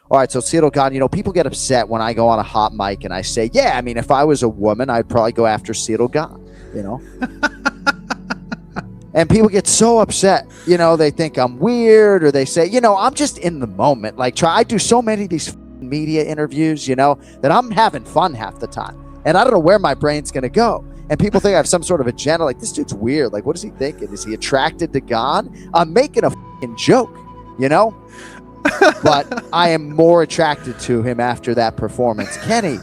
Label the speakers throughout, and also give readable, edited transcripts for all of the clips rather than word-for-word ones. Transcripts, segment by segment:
Speaker 1: All right, so Cyril Gane, you know, people get upset when I go on a hot mic and I say, yeah, I mean, if I was a woman, I'd probably go after Cyril Gane, you know? And people get so upset, you know, they think I'm weird, or they say, you know, I'm just in the moment. Like, I do so many of these media interviews, you know, that I'm having fun half the time. And I don't know where my brain's going to go. And people think I have some sort of agenda. Like, this dude's weird. Like, what is he thinking? Is he attracted to Gane? I'm making a joke, you know? But I am more attracted to him after that performance. Kenny.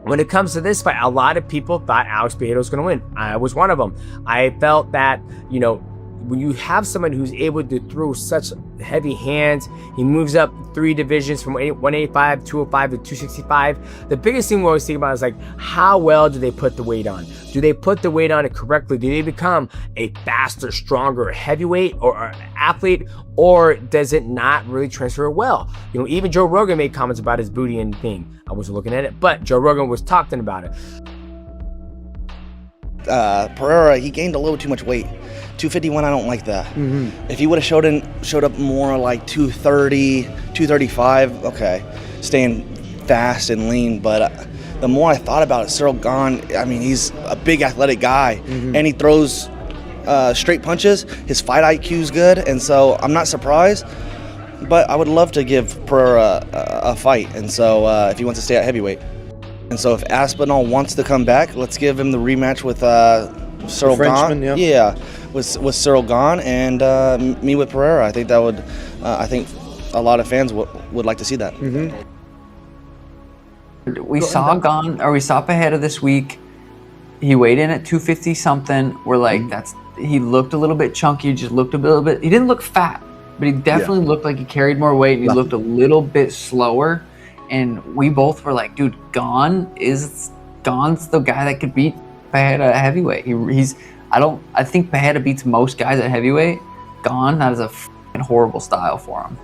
Speaker 2: When it comes to this fight, a lot of people thought Alex Pereira was going to win. I was one of them. I felt that, you know, when you have someone who's able to throw such heavy hands, he moves up 3 divisions from 185, 205 to 265. The biggest thing we always think about is, like, how well do they put the weight on? Do they put the weight on it correctly? Do they become a faster, stronger heavyweight or an athlete, or does it not really transfer well? You know, even Joe Rogan made comments about his booty and thing. I wasn't looking at it, but Joe Rogan was talking about it.
Speaker 3: Pereira, he gained a little too much weight. 251, I don't like that. If he would have showed up more like 230, 235, okay, staying fast and lean. But the more I thought about it, Cyril Gane, I mean, he's a big athletic guy, and he throws straight punches. His fight IQ's good, and so I'm not surprised. But I would love to give Pereira a fight, and so if he wants to stay at heavyweight. And so if Aspinall wants to come back, let's give him the rematch with Cyril Gane. Yeah, with Cyril Gane and me with Pereira. I think that would, I think a lot of fans would like to see that.
Speaker 4: We saw Gane, or we saw Pereira this week. He weighed in at 250 something. We're like, he looked a little bit chunky, just looked a little bit, he didn't look fat, but he definitely looked like he carried more weight, and he looked a little bit slower. And we both were like, dude, Gane's the guy that could beat Pereira at heavyweight. I think Pereira beats most guys at heavyweight. Gane, that is a horrible style for him.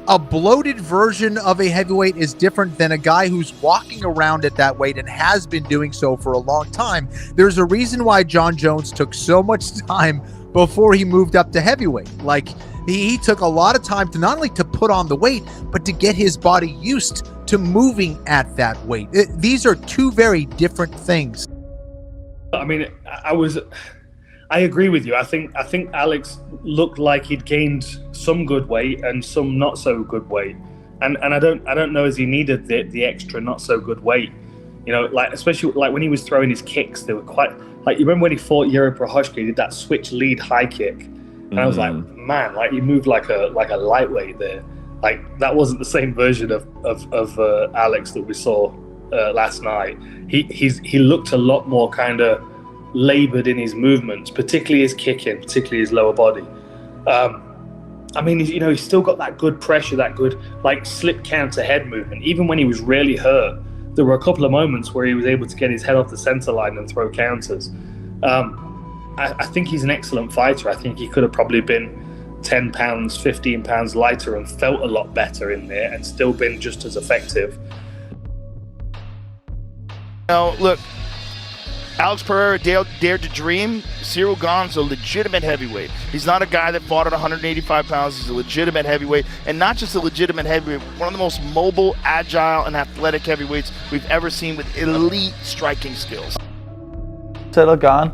Speaker 5: A bloated version of a heavyweight is different than a guy who's walking around at that weight and has been doing so for a long time. There's a reason why John Jones took so much time before he moved up to heavyweight. Like, he took a lot of time to not only to put on the weight, but to get his body used to moving at that weight. These are two very different things.
Speaker 6: I mean, I agree with you. I think Alex looked like he'd gained some good weight and some not so good weight, and I don't know as he needed the extra not so good weight. You know, like especially like when he was throwing his kicks, they were quite like, you remember when he fought Yuri Prochazka, he did that switch lead high kick. And I was like, man, like he moved like a lightweight there. Like that wasn't the same version of Alex that we saw last night. He looked a lot more kind of labored in his movements, particularly his kicking, particularly his lower body. I mean, you know, he's still got that good pressure, that good like slip counter head movement. Even when he was really hurt, there were a couple of moments where he was able to get his head off the center line and throw counters. I think he's an excellent fighter. I think he could have probably been 10 pounds, 15 pounds lighter and felt a lot better in there and still been just as effective.
Speaker 7: Now, look, Alex Pereira dared to dream. Cyril Gane's a legitimate heavyweight. He's not a guy that fought at 185 pounds. He's a legitimate heavyweight, and not just a legitimate heavyweight, one of the most mobile, agile, and athletic heavyweights we've ever seen with elite striking skills.
Speaker 8: Cyril Gane,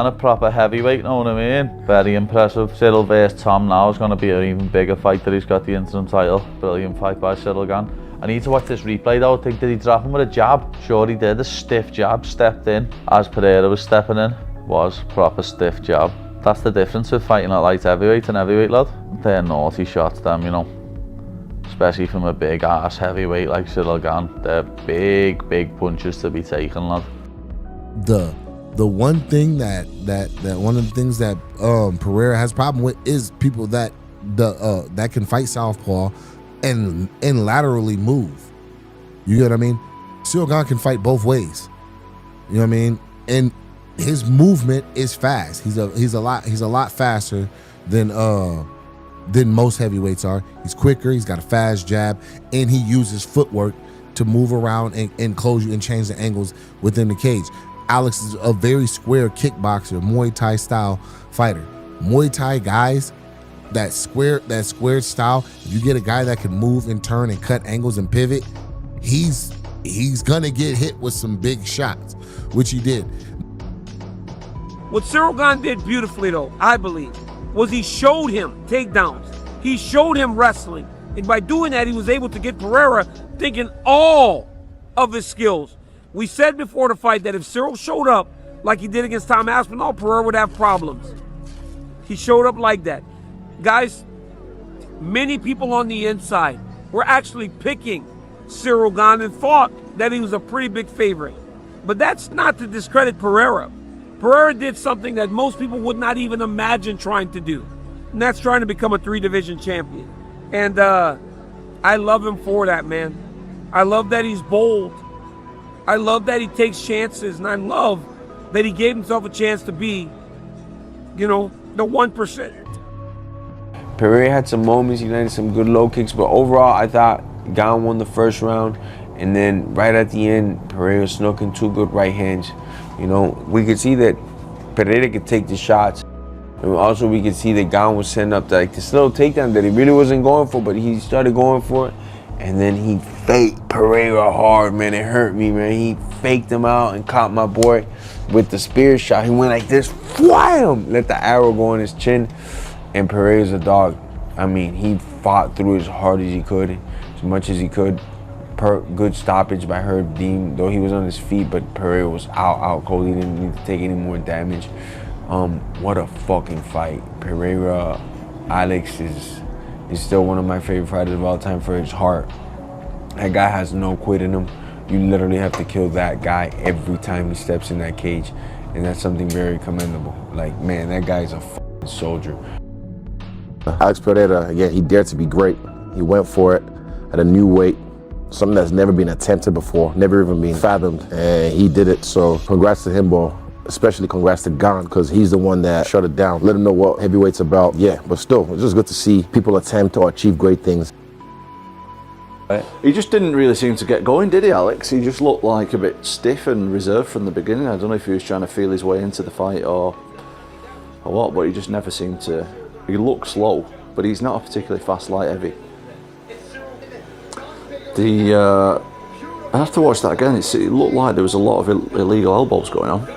Speaker 8: a proper heavyweight, know what I mean? Very impressive. Cyril versus Tom now is going to be an even bigger fight that he's got the interim title. Brilliant fight by Cyril Gane. I need to watch this replay though. I think, did he drop him with a jab? Sure he did, a stiff jab, stepped in. As Pereira was stepping in, was proper stiff jab. That's the difference with fighting at light heavyweight and heavyweight, lad. They're naughty shots, them, you know. Especially from a big ass heavyweight like Cyril Gane. They're big punches to be taken, lad.
Speaker 9: The one thing that one of the things that Pereira has problem with is people that can fight southpaw and laterally move. You get what I mean? Cyril Gane can fight both ways. You know what I mean? And his movement is fast. He's a lot faster than most heavyweights are. He's quicker. He's got a fast jab, and he uses footwork to move around and close you and change the angles within the cage. Alex is a very square kickboxer, Muay Thai style fighter. Muay Thai guys that squared style. If you get a guy that can move and turn and cut angles and pivot, he's gonna get hit with some big shots, which he did.
Speaker 10: What Cyril Gane did beautifully, though, I believe, was he showed him takedowns. He showed him wrestling. And by doing that, he was able to get Pereira thinking all of his skills. We said before the fight that if Cyril showed up like he did against Tom Aspinall, Pereira would have problems. He showed up like that. Guys, many people on the inside were actually picking Cyril Gane and thought that he was a pretty big favorite. But that's not to discredit Pereira. Pereira did something that most people would not even imagine trying to do. And that's trying to become a 3-division champion. And I love him for that, man. I love that he's bold. I love that he takes chances. And I love that he gave himself a chance to be, the 1%.
Speaker 11: Pereira had some moments, he landed some good low kicks, but overall I thought Gane won the first round, and then right at the end, Pereira snuck in 2 good right hands. We could see that Pereira could take the shots, and also we could see that Gane was setting up this little takedown that he really wasn't going for, but he started going for it, and then he faked Pereira hard, man. It hurt me, man. He faked him out and caught my boy with the spear shot. He went like this, wham! Let the arrow go in his chin. And Pereira's a dog. I mean, he fought through as hard as he could, as much as he could. Good stoppage by Herb Dean, though he was on his feet, but Pereira was out cold. He didn't need to take any more damage. What a fucking fight. Pereira, Alex is still one of my favorite fighters of all time for his heart. That guy has no quit in him. You literally have to kill that guy every time he steps in that cage, and that's something very commendable. Like, man, that guy's a fucking soldier.
Speaker 12: Alex Pereira, again, he dared to be great. He went for it at a new weight, something that's never been attempted before, never even been fathomed, and he did it. So congrats to him, bro. Especially congrats to Gane, because he's the one that shut it down. Let him know what heavyweight's about. Yeah, but still, it's just good to see people attempt or achieve great things.
Speaker 13: He just didn't really seem to get going, did he, Alex? He just looked like a bit stiff and reserved from the beginning. I don't know if he was trying to feel his way into the fight or what, but he just never seemed to. He looked slow, but he's not a particularly fast light heavy. I have to watch that again. It looked like there was a lot of illegal elbows going on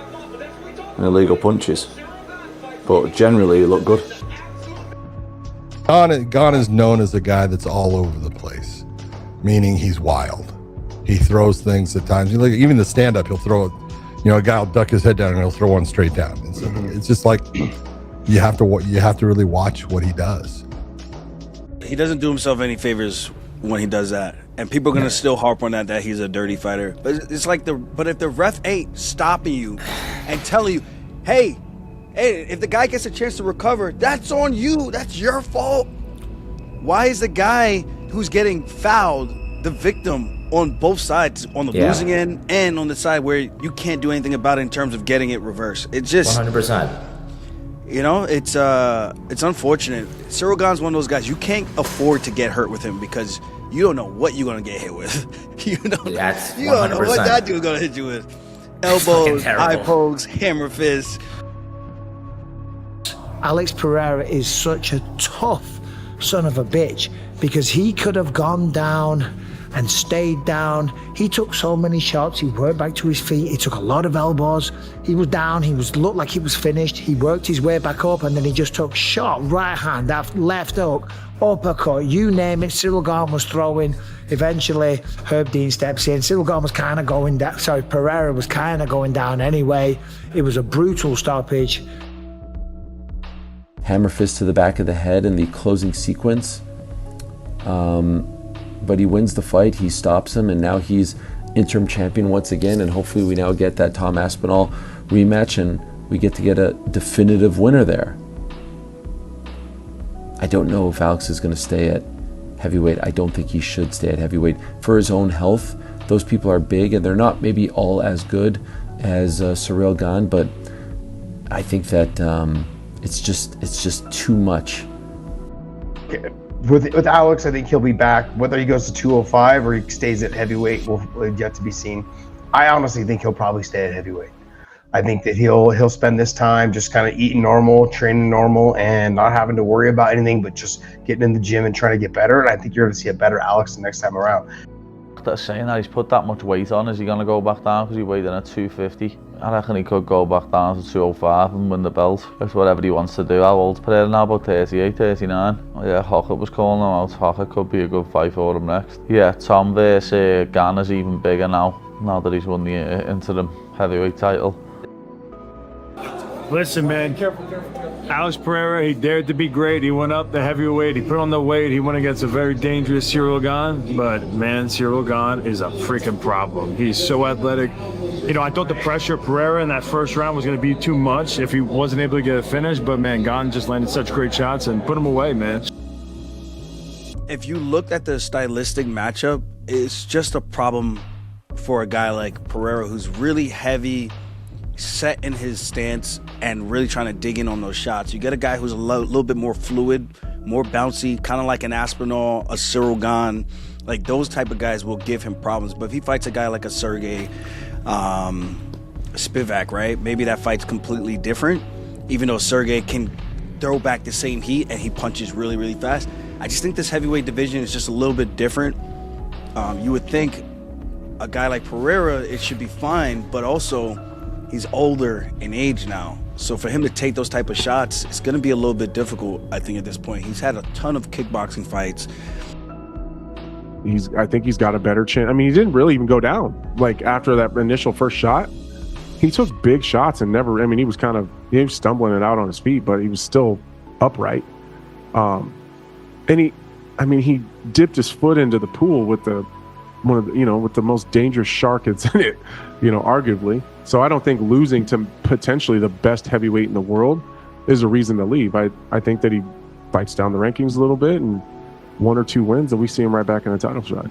Speaker 13: and illegal punches, but generally he looked good.
Speaker 14: Gane is known as a guy that's all over the place, meaning he's wild. He throws things at times. Even the stand-up, he'll throw it. A guy will duck his head down and he'll throw one straight down. And so it's just like you have to really watch what he does.
Speaker 15: He doesn't do himself any favors when he does that, and people are gonna still harp on that he's a dirty fighter. But it's like but if the ref ain't stopping you and telling you, hey, if the guy gets a chance to recover, that's on you. That's your fault. Why is the guy who's getting fouled the victim on both sides, on the losing end and on the side where you can't do anything about it in terms of getting it reversed? It's just
Speaker 2: 100%.
Speaker 15: It's unfortunate. Cyril Gane's one of those guys, you can't afford to get hurt with him because you don't know what you're going to get hit with. You don't know what that dude's going to hit you with. Elbows, eye pokes, hammer fists.
Speaker 16: Alex Pereira is such a tough son of a bitch because he could have gone down and stayed down. He took so many shots. He worked back to his feet. He took a lot of elbows. He was down. He looked like he was finished. He worked his way back up, and then he just took shot, right hand, left hook, uppercut, you name it. Cyril Gane was throwing. Eventually, Herb Dean steps in. Cyril Gane was kind of going down. Sorry, Pereira was kind of going down anyway. It was a brutal stoppage.
Speaker 17: Hammer fist to the back of the head in the closing sequence. But he wins the fight, he stops him, and now he's interim champion once again, and hopefully we now get that Tom Aspinall rematch and we get to get a definitive winner there. I don't know if Alex is going to stay at heavyweight. I don't think he should stay at heavyweight for his own health. Those people are big and they're not maybe all as good as Cyril Gane, but I think that it's just too much.
Speaker 18: With Alex, I think he'll be back. Whether he goes to 205 or he stays at heavyweight will yet to be seen. I honestly think he'll probably stay at heavyweight. I think that he'll spend this time just kind of eating normal, training normal, and not having to worry about anything, but just getting in the gym and trying to get better. And I think you're going to see a better Alex the next time around.
Speaker 8: That's saying that he's put that much weight on. Is he going to go back down because he weighed in at 250? I reckon he could go back down to 205 and win the belt. It's whatever he wants to do. How old's Pereira now? About 38, 39. Yeah, Hockett was calling him out. Hockett could be a good fight for him next. Yeah, Tom versus Gane is even bigger now that he's won the interim heavyweight title.
Speaker 19: Listen, man, Alex Pereira, he dared to be great. He went up the heavyweight. He put on the weight. He went against a very dangerous Cyril Gane. But, man, Cyril Gane is a freaking problem. He's so athletic. You know, I thought the pressure of Pereira in that first round was going to be too much if he wasn't able to get a finish. But, man, Gane just landed such great shots and put him away, man.
Speaker 15: If you look at the stylistic matchup, it's just a problem for a guy like Pereira who's really heavy, set in his stance, and really trying to dig in on those shots. You get a guy who's a little bit more fluid, more bouncy, kind of like an Aspinall, a Cyril Gane. Like, those type of guys will give him problems. But if he fights a guy like a Sergey Spivak, right, maybe that fight's completely different, even though Sergey can throw back the same heat and he punches really, really fast. I just think this heavyweight division is just a little bit different. You would think a guy like Pereira, it should be fine, but also he's older in age now. So for him to take those type of shots, it's going to be a little bit difficult, I think, at this point. He's had a ton of kickboxing fights.
Speaker 20: I think he's got a better chance. I mean, he didn't really even go down. Like, after that initial first shot, he took big shots and never, I mean, he was stumbling it out on his feet, but he was still upright. And he dipped his foot into the pool with with the most dangerous shark that's in it, arguably. So I don't think losing to potentially the best heavyweight in the world is a reason to leave. I think that he bites down the rankings a little bit, and 1 or 2 wins, and we see him right back in the title shot.